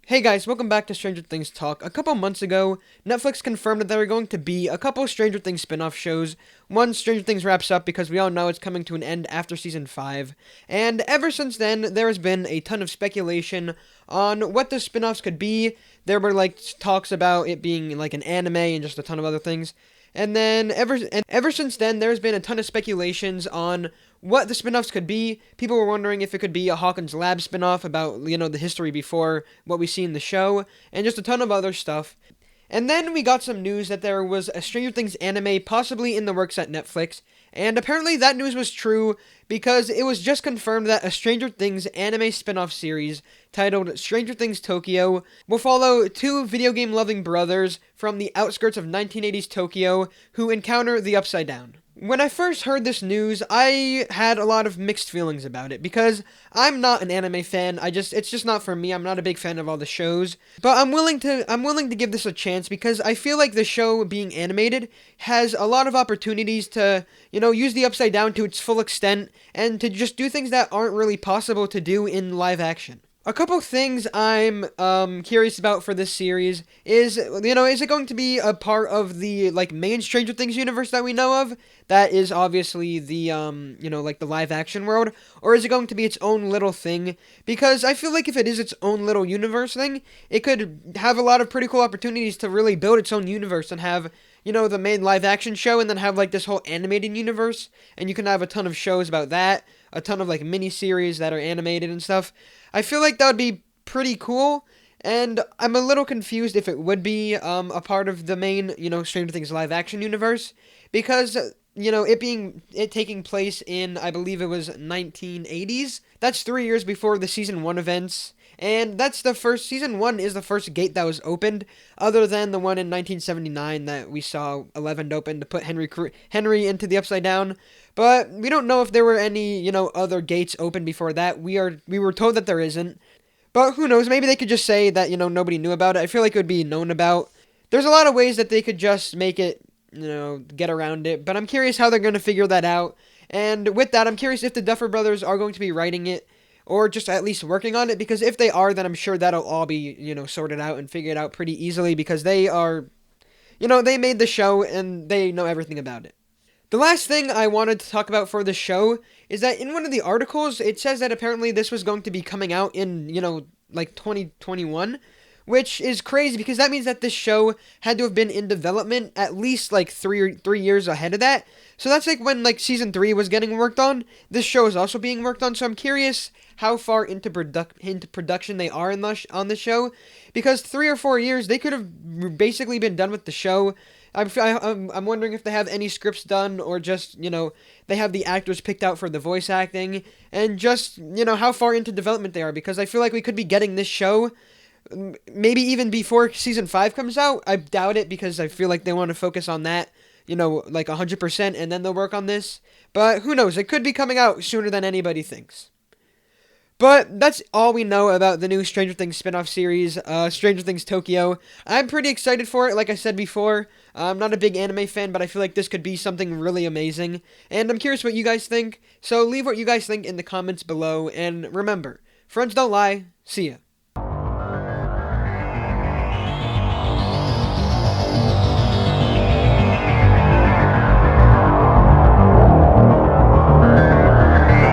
Hey guys, welcome back to Stranger Things Talk. A couple months ago, Netflix confirmed that there were going to be a couple Stranger Things spin-off shows. Once Stranger Things wraps up, because we all know it's coming to an end after season 5. And ever since then, there has been a ton of speculation on what the spin-offs could be. There were talks about it being like an anime and just a ton of other things. And then ever since then, there's been a ton of speculations on what the spin-offs could be. People were wondering if it could be a Hawkins Lab spin-off about, the history before what we see in the show, and just a ton of other stuff. And then we got some news that there was a Stranger Things anime possibly in the works at Netflix, and apparently that news was true because it was just confirmed that a Stranger Things anime spin-off series titled Stranger Things Tokyo will follow two video game loving brothers from the outskirts of 1980s Tokyo who encounter the Upside Down. When I first heard this news, I had a lot of mixed feelings about it because I'm not an anime fan. It's just not for me. I'm not a big fan of all the shows, but I'm willing to give this a chance because I feel like the show being animated has a lot of opportunities to, use the Upside Down to its full extent and to just do things that aren't really possible to do in live action. A couple things I'm curious about for this series is, is it going to be a part of the main Stranger Things universe that we know of? That is obviously the the live action world, or is it going to be its own little thing? Because I feel like if it is its own little universe thing, it could have a lot of pretty cool opportunities to really build its own universe and have the main live action show and then have this whole animated universe, and you can have a ton of shows about that, a ton of mini series that are animated and stuff. I feel like that would be pretty cool, and I'm a little confused if it would be a part of the main, Stranger Things live action universe, because it taking place in, I believe it was 1980s. That's 3 years before the season 1 events. And season 1 is the first gate that was opened, other than the one in 1979 that we saw Eleven open to put Henry into the Upside Down. But we don't know if there were any, other gates open before that. We were told that there isn't. But who knows, maybe they could just say that, nobody knew about it. I feel like it would be known about. There's a lot of ways that they could just make it, get around it. But I'm curious how they're going to figure that out. And with that, I'm curious if the Duffer Brothers are going to be writing it, or just at least working on it, because if they are, then I'm sure that'll all be, sorted out and figured out pretty easily, because they are, they made the show and they know everything about it. The last thing I wanted to talk about for the show is that in one of the articles, it says that apparently this was going to be coming out in, 2021, which is crazy because that means that this show had to have been in development at least 3 years ahead of that. So that's when season 3 was getting worked on. This show is also being worked on. So I'm curious how far into production they are on the show, because 3 or 4 years they could have basically been done with the show. I'm wondering if they have any scripts done, or just they have the actors picked out for the voice acting, and just how far into development they are, because I feel like we could be getting this show maybe even before season 5 comes out. I doubt it, because I feel like they want to focus on that 100%, and then they'll work on this. But who knows, it could be coming out sooner than anybody thinks. But that's all we know about the new Stranger Things spin-off series, Stranger Things Tokyo. I'm pretty excited for it, like I said before. I'm not a big anime fan, but I feel like this could be something really amazing. And I'm curious what you guys think, so leave what you guys think in the comments below. And remember, friends don't lie. See ya.